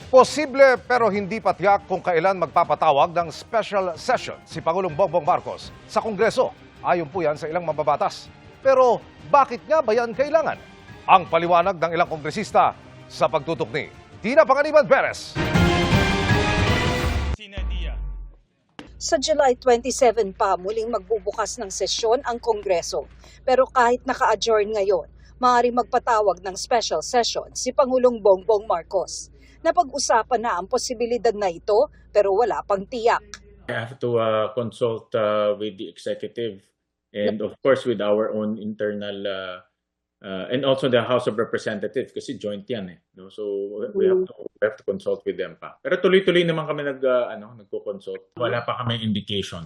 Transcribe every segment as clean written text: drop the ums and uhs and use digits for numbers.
Posible pero hindi pa tiyak kung kailan magpapatawag ng special session si Pangulong Bongbong Marcos sa Kongreso. Ayon po yan sa ilang mababatas. Pero bakit nga ba yan kailangan? Ang paliwanag ng ilang kongresista sa pagtutok ni Tina Panganiban Perez. Sa July 27 pa muling magbubukas ng sesyon ang Kongreso. Pero kahit naka-adjourn ngayon, maaaring magpatawag ng special session si Pangulong Bongbong Marcos. Napag-usapan na ang posibilidad na ito pero wala pang tiyak. I have to consult with the executive and of course with our own internal and also the House of Representatives kasi joint yan eh. No? So we have to consult with them pa. Pero tuloy-tuloy naman kami nagko-consult. Wala pa kami indication.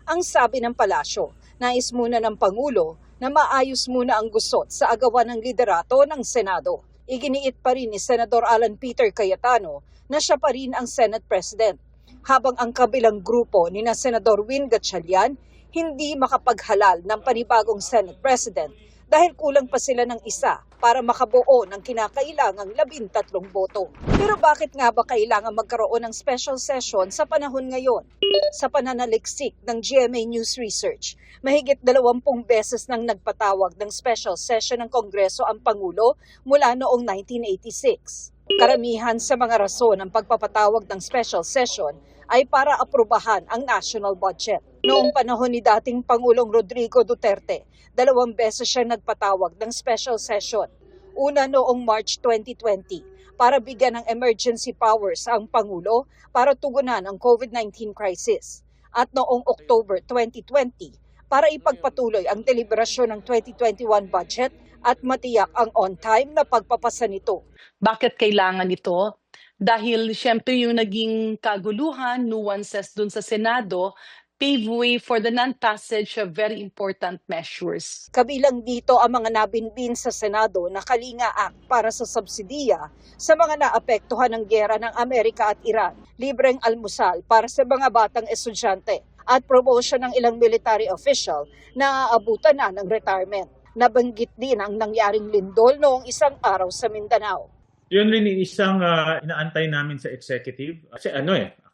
Ang sabi ng palasyo, nais muna ng Pangulo na maayos muna ang gusot sa agawan ng liderato ng Senado. Iginiit pa rin ni Senador Alan Peter Cayetano na siya pa rin ang Senate President, habang ang kabilang grupo ni na Senador Win Gatchalian hindi makapaghalal ng panibagong Senate President dahil kulang pa sila ng isa para makabuo ng kinakailangang 13 boto. Pero bakit nga ba kailangan magkaroon ng special session sa panahon ngayon? Sa pananaliksik ng GMA News Research, mahigit 20 beses nang nagpatawag ng special session ng Kongreso ang Pangulo mula noong 1986. Karamihan sa mga rason ng pagpapatawag ng special session ay para aprubahan ang national budget. Noong panahon ni dating Pangulong Rodrigo Duterte, 2 beses siya nagpatawag ng special session. Una noong March 2020 para bigyan ng emergency powers ang Pangulo para tugunan ang COVID-19 crisis. At noong October 2020 para ipagpatuloy ang deliberasyon ng 2021 budget at matiyak ang on-time na pagpapasa nito. Bakit kailangan ito? Dahil siyempre yung naging kaguluhan, nuances dun sa Senado, pave way for the non-passage of very important measures. Kabilang dito ang mga nabinbin sa Senado na Kalinga Act para sa subsidiya sa mga naapektuhan ng giyera ng Amerika at Iran, libreng almusal para sa mga batang estudyante, at promotion ng ilang military official na aabutan na ng retirement. Nabanggit din ang nangyaring lindol noong isang araw sa Mindanao. Yun rin yung isang inaantay namin sa executive. Kasi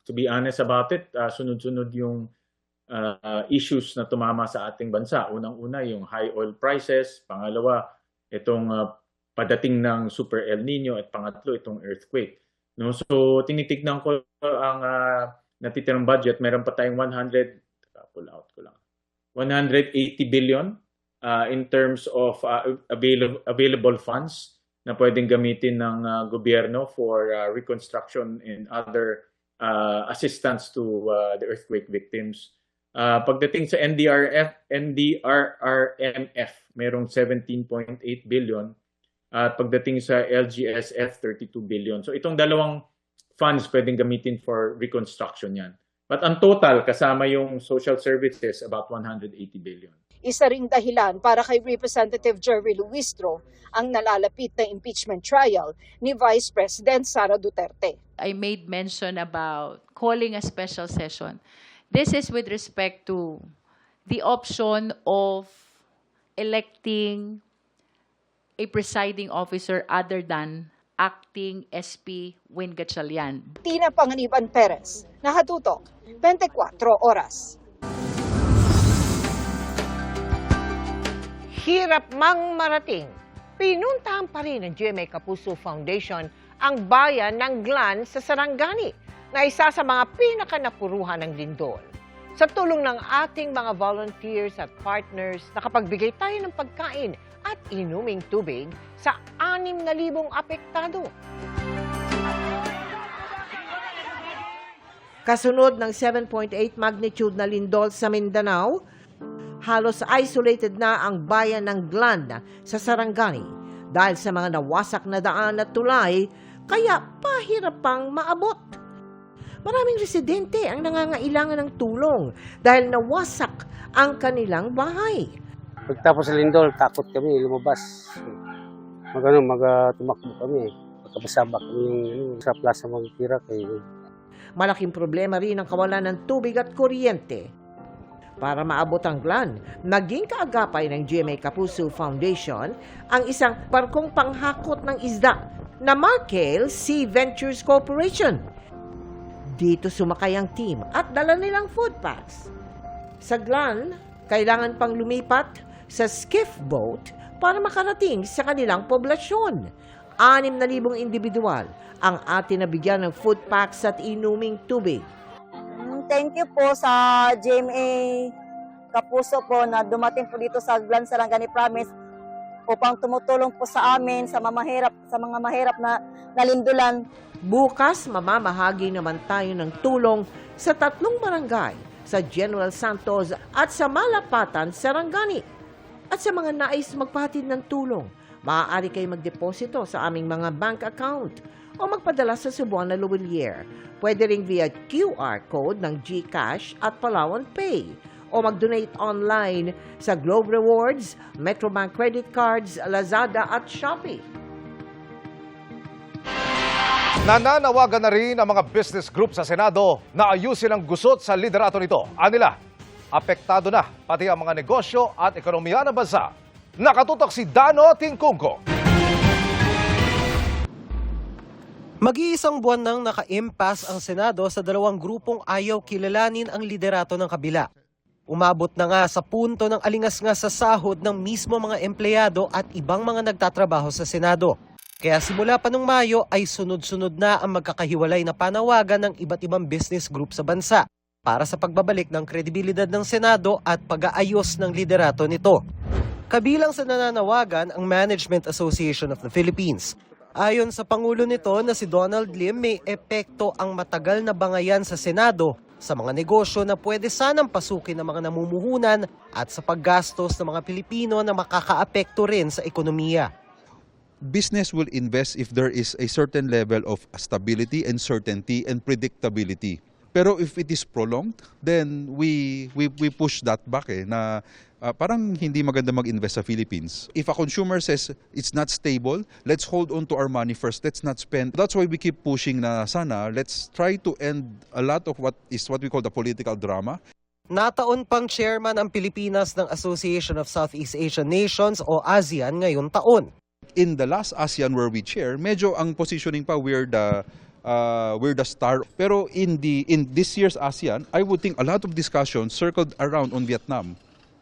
to be honest about it, sunod-sunod yung issues na tumama sa ating bansa. Unang-una yung high oil prices, pangalawa itong padating ng Super El Nino, at pangatlo itong earthquake. No, so tinitignan ko ang natitirang budget, meron pa tayong 180 billion in terms of available funds na pwedeng gamitin ng gobyerno for reconstruction and other assistance to the earthquake victims. Pagdating sa NDRRMF, mayroong 17.8 billion. At pagdating sa LGSF, 32 billion. So itong dalawang funds pwedeng gamitin for reconstruction yan. But ang total, kasama yung social services, about 180 billion. Isa ring dahilan para kay Representative Jerry Luistro ang nalalapit na impeachment trial ni Vice President Sara Duterte. I made mention about calling a special session. This is with respect to the option of electing a presiding officer other than acting SP Win Gatchalian. Tina Panganiban Perez, nakatutok, 24 oras. Hirap mang marating, pinuntahan pa rin ng GMA Kapuso Foundation ang bayan ng Glan sa Sarangani na isa sa mga pinakanapuruhan ng lindol. Sa tulong ng ating mga volunteers at partners, nakapagbigay tayo ng pagkain at inuming tubig sa 6,000 apektado. Kasunod ng 7.8 magnitude na lindol sa Mindanao, halos isolated na ang bayan ng Glan sa Sarangani dahil sa mga nawasak na daan at tulay, kaya pahirap pang maabot. Maraming residente ang nangangailangan ng tulong dahil nawasak ang kanilang bahay. Pagtapos sa lindol, takot kami lumabas. Tumakbo kami. Pagkapasabak kami sa plaza magtira kayo. Malaking problema rin ang kawalan ng tubig at kuryente. Para maabot ang Glan, naging kaagapay ng GMA Kapuso Foundation ang isang barkong panghakot ng isda na Markel Sea Ventures Corporation. Dito sumakay ang team at dala nilang food packs. Sa Glan, kailangan pang lumipat sa skiff boat para makarating sa kanilang poblasyon. 6,000 individual ang atin nabigyan ng food packs at inuming tubig. Thank you po sa GMA Kapuso po na dumating po dito sa Glan Sarangani Province upang tumutulong po sa amin sa mga mahirap na nalindulan. Bukas, mamamahagi naman tayo ng tulong sa 3 barangay sa General Santos at sa Malapatan, Sarangani. At sa mga nais magpahatid ng tulong, maaari kayo magdeposito sa aming mga bank account o magpadala sa Cebuana Luwilier. Pwede ring via QR code ng GCash at Palawan Pay o mag-donate online sa Globe Rewards, Metrobank Credit Cards, Lazada at Shopee. Nananawagan na rin ang mga business group sa Senado na ayusin ang gusot sa liderato nito. Anila, apektado na pati ang mga negosyo at ekonomiya ng bansa. Nakatutok si Dano Tingkungko. Mag-iisang buwan nang naka-impasse ang Senado sa 2 grupong ayaw kilalanin ang liderato ng kabila. Umabot na nga sa punto ng alingas-ngas sa sahod ng mismo mga empleyado at ibang mga nagtatrabaho sa Senado. Kaya simula pa nung Mayo ay sunod-sunod na ang magkakahiwalay na panawagan ng iba't ibang business group sa bansa para sa pagbabalik ng kredibilidad ng Senado at pag-aayos ng liderato nito. Kabilang sa nananawagan ang Management Association of the Philippines. Ayon sa Pangulo nito na si Donald Lim, may epekto ang matagal na bangayan sa Senado sa mga negosyo na pwede sanang pasukin ng mga namumuhunan at sa paggastos ng mga Pilipino na makakaapekto rin sa ekonomiya. Business will invest if there is a certain level of stability and certainty and predictability. Pero if it is prolonged, then we push that back na parang hindi maganda mag-invest sa Philippines. If a consumer says it's not stable, let's hold on to our money first. Let's not spend. That's why we keep pushing na sana let's try to end a lot of what we call the political drama. Nataon pang chairman ang Pilipinas ng Association of Southeast Asian Nations o ASEAN ngayong taon. In the last ASEAN where we chair, medyo ang positioning pa we're the star. Pero in this year's ASEAN, I would think a lot of discussions circled around on Vietnam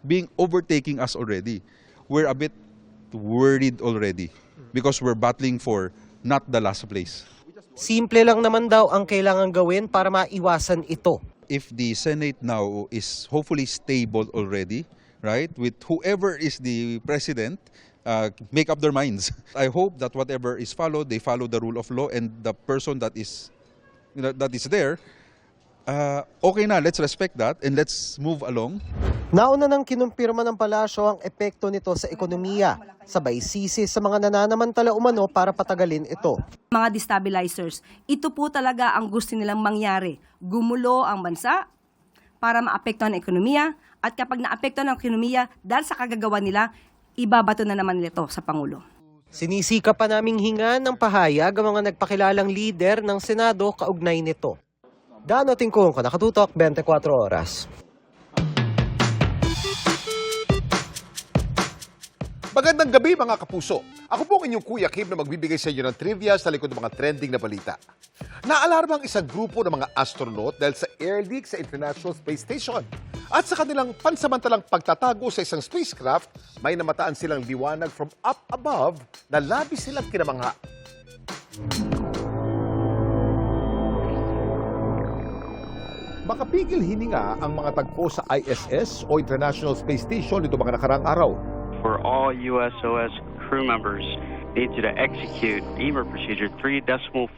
being overtaking us already. We're a bit worried already because we're battling for not the last place. Simple lang naman daw ang kailangan gawin para maiwasan ito. If the Senate now is hopefully stable already, right, with whoever is the president, make up their minds. I hope that whatever is followed, they follow the rule of law, and the person that is there, okay na, let's respect that and let's move along. Nauna nang kinumpirma ng palasyo ang epekto nito sa ekonomiya, sabay sisi sa mga nananamantala umano para patagalin ito. Mga destabilizers, ito po talaga ang gusto nilang mangyari. Gumulo ang bansa para maapektuhan ang ekonomiya, at kapag naapektuhan ang ekonomiya dahil sa kagagawa nila, ibabato na naman nito sa Pangulo. Sinisika pa naming hinga ng pahayag ang mga nagpakilalang lider ng Senado kaugnay nito. Dano Tingkungko, Nakatutok, 24 Oras. Magandang gabi mga kapuso. Ako po ang inyong Kuya Kim na magbibigay sa inyo ng trivia sa likod ng mga trending na balita. Naalarma ang isang grupo ng mga astronaut dahil sa air leak sa International Space Station. At sa kanilang pansamantalang pagtatago sa isang spacecraft, may namataan silang liwanag from up above na labis silang kinamangha. Makapigil hininga ang mga tagpo sa ISS o International Space Station nito mga nakarang araw. For all USOS crew members, need you to execute EMER procedure 3.4,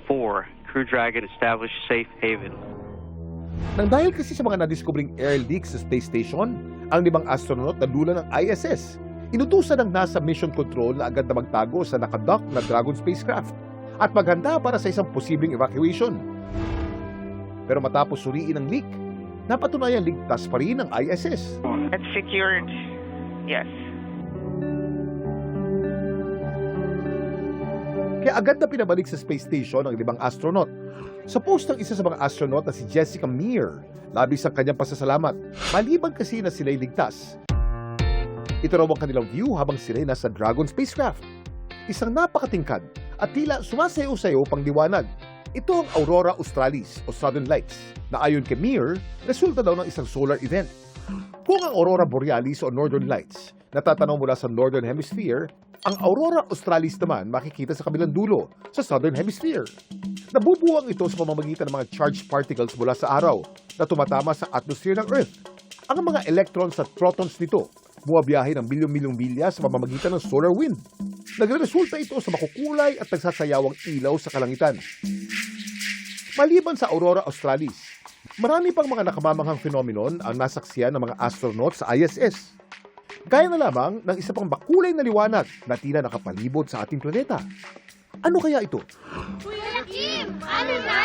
Crew Dragon establish safe haven. Nang dahil kasi sa mga nadiskubring air leaks sa space station, ang 5 astronaut na dula ng ISS, inutusan ng NASA Mission Control na agad na magtago sa nakadock na Dragon spacecraft at maghanda para sa isang posibleng evacuation. Pero matapos suriin ang leak, napatunayang ligtas pa rin ang ISS. It's secured, yes. Kaya agad na pinabalik sa space station ang 5 astronaut. Sa post ng isa sa mga astronaut na si Jessica Meir, labis ang kanyang pasasalamat, maliban kasi na sila'y ligtas. Ito raw ang kanilang view habang sila'y nasa Dragon spacecraft. isang napakatingkad at tila sumasayaw-sayaw pang liwanag. Ito ang Aurora Australis o Southern Lights na ayon kay Mir, resulta daw ng isang solar event. Kung ang Aurora Borealis o Northern Lights natatanaw mula sa Northern Hemisphere, ang Aurora Australis naman makikita sa kabilang dulo, sa Southern Hemisphere. Nabubuwang ito sa pamamagitan ng mga charged particles mula sa araw na tumatama sa atmosphere ng Earth. Ang mga electrons at protons nito bumabiyahe ng milyong-milyong milya sa pamamagitan ng solar wind. Nagresulta ito sa makukulay at nagsasayawang ilaw sa kalangitan. Maliban sa Aurora Australis, marami pang mga nakamamanghang phenomenon ang nasaksiyan ng mga astronaut sa ISS. Gaya na lamang ng isa pang makulay na liwanag na tila nakapalibot sa ating planeta. Ano kaya ito? Kuya Kim, ano na?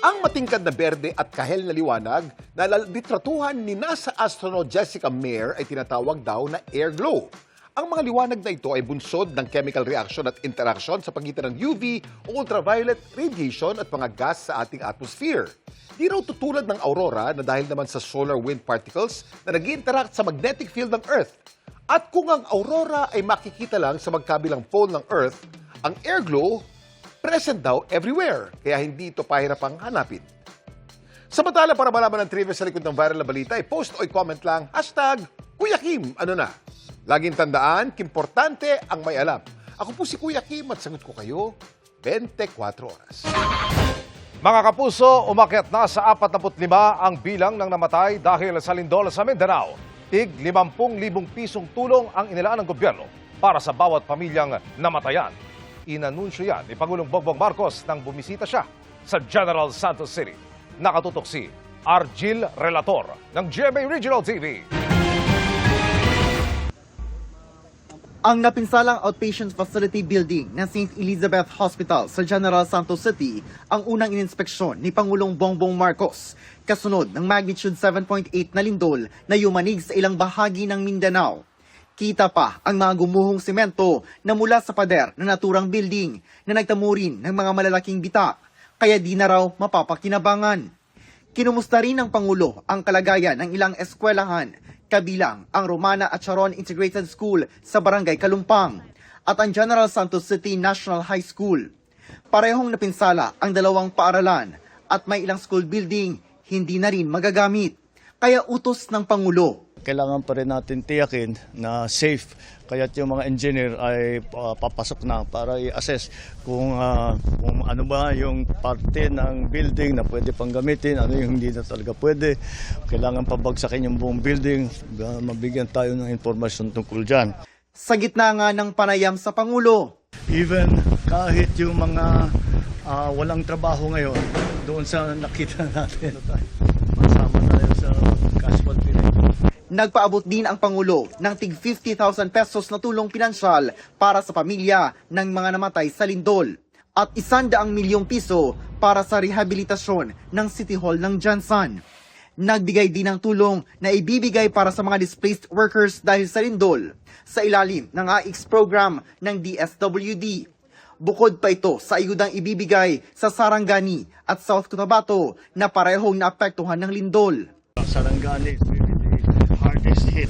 Ang matingkad na berde at kahel na liwanag na litratuhan ni NASA astronaut Jessica Meir ay tinatawag daw na air glow. Ang mga liwanag na ito ay bunsod ng chemical reaction at interaction sa pagitan ng UV o ultraviolet radiation at mga gas sa ating atmosphere. Di raw tutulad ng aurora na dahil naman sa solar wind particles na nag-interact sa magnetic field ng Earth. At kung ang aurora ay makikita lang sa magkabilang pole ng Earth, ang air glow present daw everywhere, kaya hindi ito pahirapang hanapin. Samantala, para malaman ng trivia sa likod ng viral na balita, i-post o i-comment lang, #Kuya Kim, ano na? Laging tandaan, kimportante ang may alam. Ako po si Kuya Kim at sagot ko kayo 24 oras. Mga kapuso, umakyat na sa 45 ang bilang ng namatay dahil sa lindol sa Mindanao. Tig 50,000 pisong tulong ang inilaan ng gobyerno para sa bawat pamilyang namatayan. Inanunsyo yan ni Pangulong Bongbong Marcos nang bumisita siya sa General Santos City. Nakatutok si Argil Relator ng GMA Regional TV. Ang napinsalang outpatient facility building ng St. Elizabeth Hospital sa General Santos City ang unang ininspeksyon ni Pangulong Bongbong Marcos kasunod ng magnitude 7.8 na lindol na yumanig sa ilang bahagi ng Mindanao. Kita pa ang mga gumuhong semento na mula sa pader na naturang building na nagtamo rin ng mga malalaking bitak, kaya di na raw mapapakinabangan. Kinumusta rin ng Pangulo ang kalagayan ng ilang eskwelahan, kabilang ang Romana at Charon Integrated School sa Barangay Kalumpang at ang General Santos City National High School. Parehong napinsala ang dalawang paaralan at may ilang school building hindi na rin magagamit. Kaya utos ng Pangulo, kailangan pa rin natin tiyakin na safe. Kaya't yung mga engineer ay papasok na para i-assess kung ano ba yung parte ng building na pwede pang gamitin, ano yung hindi na talaga pwede. Kailangan pabagsakin yung buong building, mabigyan tayo ng informasyon tungkol dyan. Sa gitna nga ng panayam sa Pangulo, even kahit yung mga walang trabaho ngayon, doon sa nakita natin, masama tayo sa casualty rate. Nagpaabot din ang Pangulo ng tig 50,000 pesos na tulong pinansyal para sa pamilya ng mga namatay sa lindol at 100 milyong piso para sa rehabilitasyon ng City Hall ng Jansan. Nagbigay din ng tulong na ibibigay para sa mga displaced workers dahil sa lindol sa ilalim ng AIX program ng DSWD. Bukod pa ito sa ayudang ibibigay sa Sarangani at South Cotabato na parehong naapektuhan ng lindol. Sarangani hardest hit.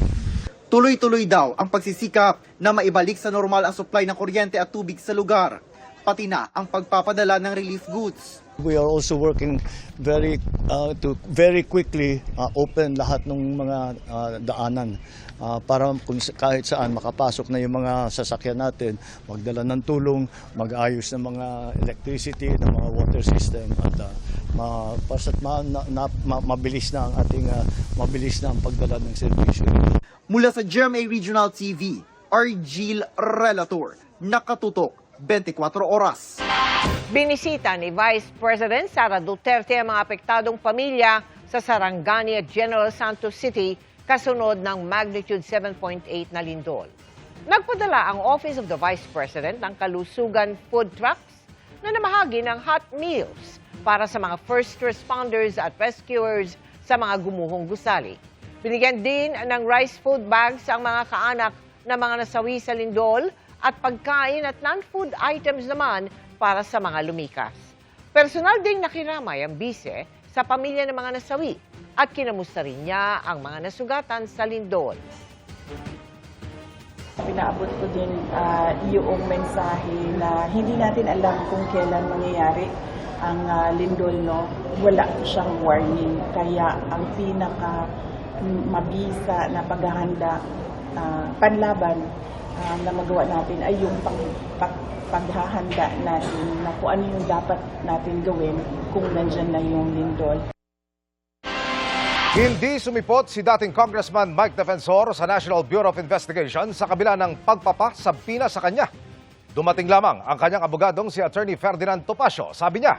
Tuloy-tuloy daw ang pagsisikap na maibalik sa normal ang supply ng kuryente at tubig sa lugar, pati na ang pagpapadala ng relief goods. We are also working to very quickly open lahat ng mga daanan para kung kahit saan makapasok na yung mga sasakyan natin, magdala ng tulong, mag-ayos ng mga electricity, ng mga water system at mabilis na ang ating mabilis na ang pagdala ng serbisyo. Mula sa GMA Regional TV, Argil Relator, nakatutok 24 oras. Binisita ni Vice President Sara Duterte ang mga apektadong pamilya sa Sarangani at General Santos City kasunod ng magnitude 7.8 na lindol. Nagpadala ang Office of the Vice President ng kalusugan food trucks na namahagi ng hot meals para sa mga first responders at rescuers sa mga gumuhong gusali. Binigyan din ng rice food bags ang mga kaanak na mga nasawi sa lindol at pagkain at non-food items naman para sa mga lumikas. Personal ding nakiramay ang bise sa pamilya ng mga nasawi at kinamusta rin niya ang mga nasugatan sa lindol. Pinaabot ko din yung mensahe na hindi natin alam kung kailan mangyayari ang lindol, no? Wala siyang warning. Kaya ang pinaka mabisa na paghahanda, panlaban na magawa natin ay yung paghahanda natin na kung ano yung dapat natin gawin kung nandyan na yung lindol. Hindi sumipot si dating Congressman Mike Defensor sa National Bureau of Investigation sa kabila ng pagpapasabpina sa kanya. Dumating lamang ang kanyang abogadong si Attorney Ferdinand Topacio. Sabi niya,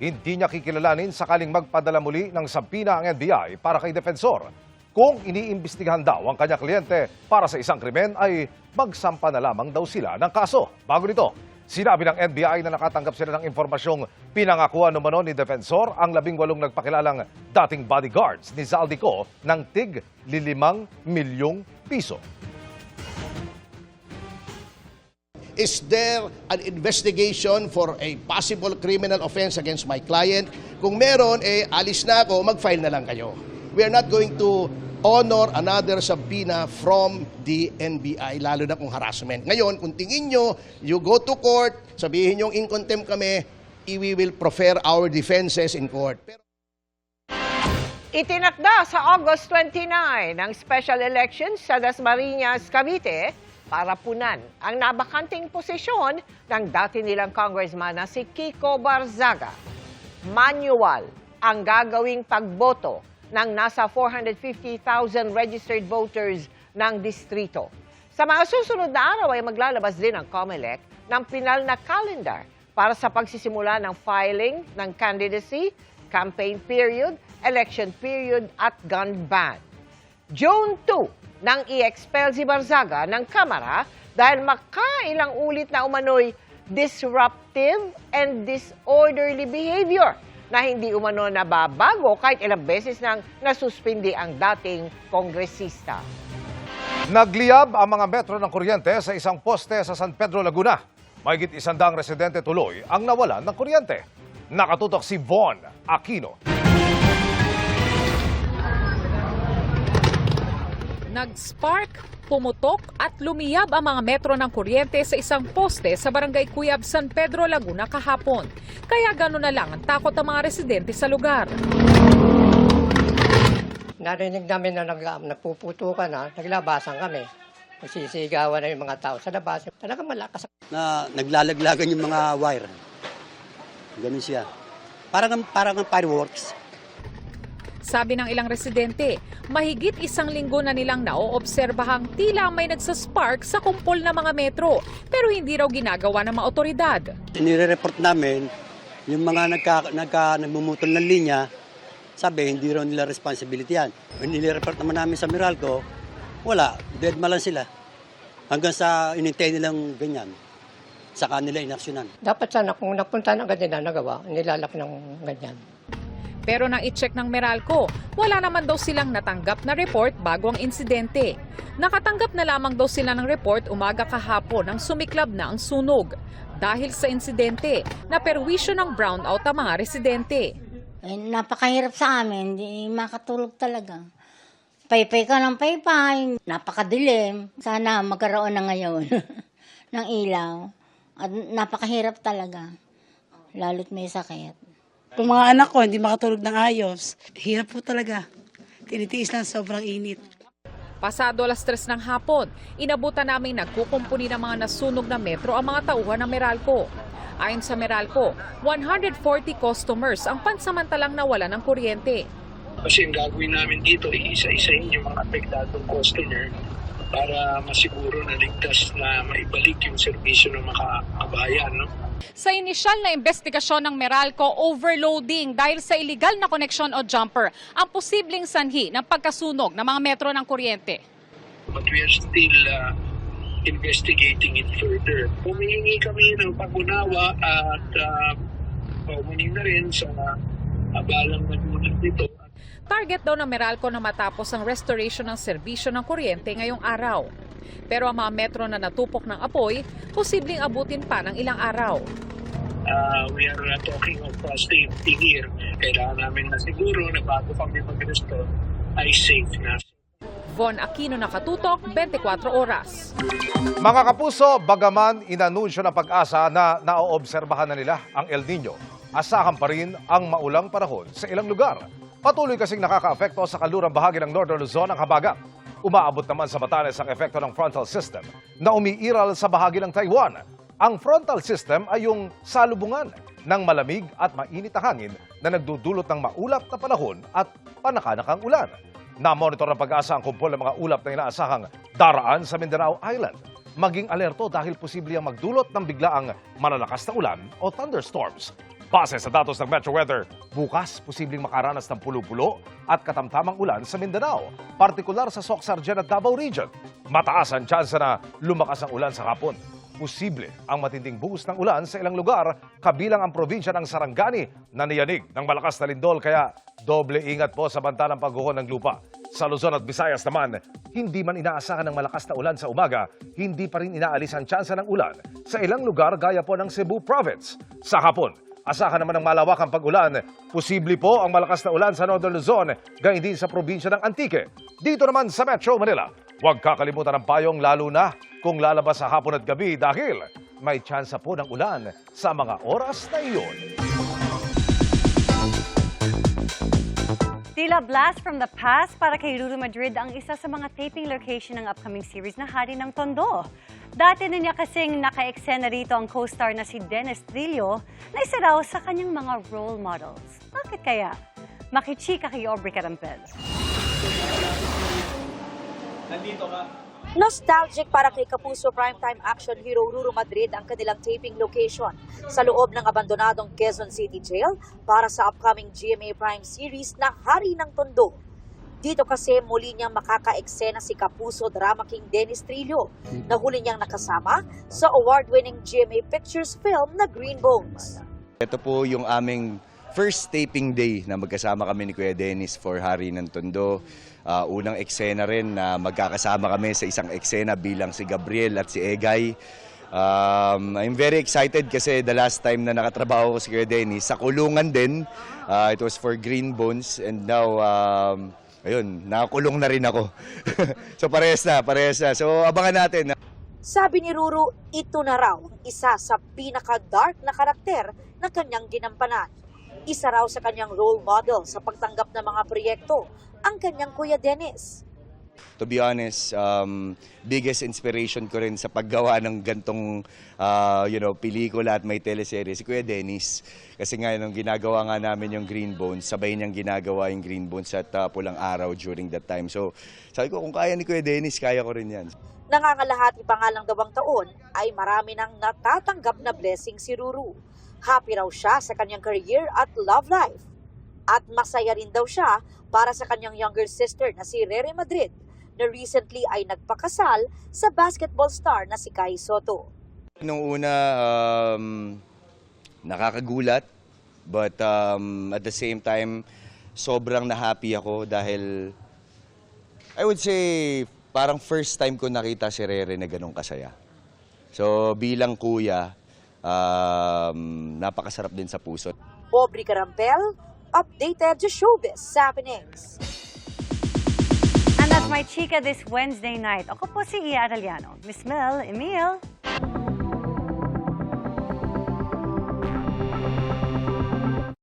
hindi niya kikilalanin sakaling magpadala muli ng sabpina ang NBI para kay Defensor. Kung iniimbestigahan daw ang kanyang kliyente para sa isang krimen ay magsampa na lamang daw sila ng kaso. Bago nito, sinabi ng NBI na nakatanggap sila ng impormasyong pinangakuan umano ni Defensor ang 18 nagpakilalang dating bodyguards ni Zaldico ng tig 5 milyong piso. Is there an investigation for a possible criminal offense against my client? Kung meron, alis na ako, mag-file na lang kayo. We are not going to honor another subpoena from the NBI, lalo na kung harassment. Ngayon, kung tingin nyo, you go to court, sabihin nyo in contempt kami, we will prefer our defenses in court. Itinakda sa August 29 ang special elections sa Dasmariñas, Cavite para punan ang nabakanting posisyon ng dati nilang congressman na si Kiko Barzaga. Manual ang gagawing pagboto ng nasa 450,000 registered voters ng distrito. Sa mga susunod na araw ay maglalabas din ang COMELEC ng pinal na calendar para sa pagsisimula ng filing ng candidacy, campaign period, election period at gun ban. June 2 nang i-expel si Barzaga ng Kamara dahil makailang ulit na umano'y disruptive and disorderly behavior na hindi umano nababago kahit ilang beses nang nasuspindi ang dating kongresista. Nagliyab ang mga metro ng kuryente sa isang poste sa San Pedro, Laguna. Mahigit 100 residente tuloy ang nawalan ng kuryente. Nakatutok si Von Aquino. Nag-spark, pumutok at lumiyab ang mga metro ng kuryente sa isang poste sa barangay Cuyab, San Pedro, Laguna kahapon. Kaya gano'n na lang ang takot ng mga residente sa lugar. Narinig namin na nagpuputukan na, naglabasan kami. Magsisigawan na yung mga tao sa labas. Talagang malakas. Na naglalaglagan yung mga wire. Ganun siya. Parang fireworks. Sabi ng ilang residente, mahigit 1 linggo na nilang naoobserbahang tila may nagsaspark sa kumpol na mga metro, pero hindi raw ginagawa ng mga otoridad. Nire-report namin yung mga nagmumutol ng linya, sabi hindi raw nila responsibility yan. Nire-report naman namin sa Meralco, wala, deadma lang sila. Hanggang sa inintay nilang ganyan, saka nila inaksyonan. Dapat sana kung napunta ng ganyan na nagawa, nilalak ng ganyan. Pero nang i-check ng Meralco, wala naman daw silang natanggap na report bago ang insidente. Nakatanggap na lamang daw sila ng report umaga kahapon nang sumiklab na ang sunog. Dahil sa insidente, naperwisyo ng brownout ang mga residente. Napakahirap sa amin, hindi makatulog talaga. Paypay ka ng paypay, napakadilim. Sana magkaroon na ngayon ng ilaw. At napakahirap talaga, lalo't may sakit. Kung mga anak ko hindi makatulog ng ayos, hirap po talaga. Tinitiis lang sobrang init. Pasado 3:00 ng hapon, inabutan naming nagkukumpuni ng mga nasunog na metro ang mga tauhan ng Meralco. Ayon sa Meralco, 140 customers ang pansamantalang nawala ng kuryente. Kasi ang gagawin namin dito, isa-isahin yung mga apektadong customer para masiguro na ligtas na maibalik yung serbisyo ng mga kabayan. No? Sa inisyal na investigasyon ng Meralco, overloading dahil sa illegal na koneksyon o jumper ang posibleng sanhi ng pagkasunog ng mga metro ng kuryente. But we are still investigating it further. Humihingi kami ng pag-unawa at paumanin na rin sa abalang nagulat nito. Target daw ng Meralco na matapos ang restoration ng serbisyo ng kuryente ngayong araw. Pero ang mga metro na natupok ng apoy, posibleng abutin pa ng ilang araw. We are talking of safety here. Kailangan namin na siguro na bago kami mag-restore ay safe na. Von Aquino, Nakatutok, 24 Oras. Mga kapuso, bagaman inanunsyo ng Pag-asa na naoobserbahan na nila ang El Nino, asahan pa rin ang maulang panahon sa ilang lugar. Patuloy kasing nakakaapekto sa kanlurang bahagi ng Northern Luzon ang habagat. Umaabot naman sa Batanes ang epekto ng frontal system na umiiral sa bahagi ng Taiwan. Ang frontal system ay yung salubungan ng malamig at mainit na hangin na nagdudulot ng maulap na panahon at panakanakang ulan. Na-monitor ng Pag-asa ang kumpol ng mga ulap na inaasahang daraan sa Mindanao Island. Maging alerto dahil posible ang magdulot ng biglaang malalakas na ulan o thunderstorms. Base sa datos ng Metro Weather, bukas posibleng makaranas ng pulo-pulo at katamtamang ulan sa Mindanao, partikular sa Soc-Sargen at Davao Region. Mataas ang tsansa na lumakas ang ulan sa hapon. Posible ang matinding buhos ng ulan sa ilang lugar, kabilang ang probinsya ng Sarangani na niyanig ng malakas na lindol, kaya doble ingat po sa banta ng pagguho ng lupa. Sa Luzon at Visayas naman, hindi man inaasahan ng malakas na ulan sa umaga, hindi pa rin inaalis ang tsansa ng ulan sa ilang lugar gaya po ng Cebu Province. Sa hapon, asahan naman ng malawakang pag-ulan. Posible po ang malakas na ulan sa Northern Luzon, gayon din sa probinsya ng Antique. Dito naman sa Metro Manila, huwag kakalimutan ng payong lalo na kung lalabas sa hapon at gabi dahil may tsansa po ng ulan sa mga oras na iyon. Tila blast from the past para kay Ruru Madrid ang isa sa mga taping location ng upcoming series na Hari ng Tondo. Dati na niya kasing naka-eksena rito ang co-star na si Dennis Trillo na isa raw sa kanyang mga role models. Bakit kaya? Makichika kay Aubrey Carampel. Nandito ka. Nostalgic para kay Kapuso primetime action hero Ruru Madrid ang kanilang taping location sa loob ng abandonadong Quezon City Jail para sa upcoming GMA Prime series na Hari ng Tondo. Dito kasi muli niyang makaka-eksena si Kapuso drama king Dennis Trillo na huli niyang nakasama sa award-winning GMA Pictures film na Green Bones. Ito po yung aming first taping day na magkasama kami ni Kuya Dennis for Hari ng Tondo. Unang eksena rin na magkakasama kami sa isang eksena bilang si Gabriel at si Egay. I'm very excited kasi the last time na nakatrabaho ko si Kuya Dennis, sa kulungan din. It was for Green Bones and now, ayun, nakakulong na rin ako. So parehas na. So abangan natin. Sabi ni Ruru, ito na raw ang isa sa pinaka-dark na karakter na kanyang ginampanan. Isa raw sa kanyang role model sa pagtanggap ng mga proyekto, ang kanyang Kuya Dennis. To be honest, biggest inspiration ko rin sa paggawa ng gantong pelikula at may teleserye si Kuya Dennis. Kasi nga nung ginagawa nga namin yung Green Bones, sabay niyang ginagawa yung Green Bones at Pulang Araw during that time. So sabi ko, kung kaya ni Kuya Dennis, kaya ko rin yan. Nangangalahati pa nga lang daw ang taon ay marami nang natatanggap na blessing si Ruru. Happy raw siya sa kanyang career at love life. At masaya rin daw siya para sa kanyang younger sister na si Rere Madrid na recently ay nagpakasal sa basketball star na si Kai Soto. Nung una, nakakagulat, but at the same time, sobrang na-happy ako dahil I would say parang first time ko nakita si Rere na ganun kasaya. So bilang kuya, napakasarap din sa puso. Aubrey Carampel, updated to showbiz happenings. And that's my chika this Wednesday night. Ako po si Ia Arellano. Miss Mel, Emil.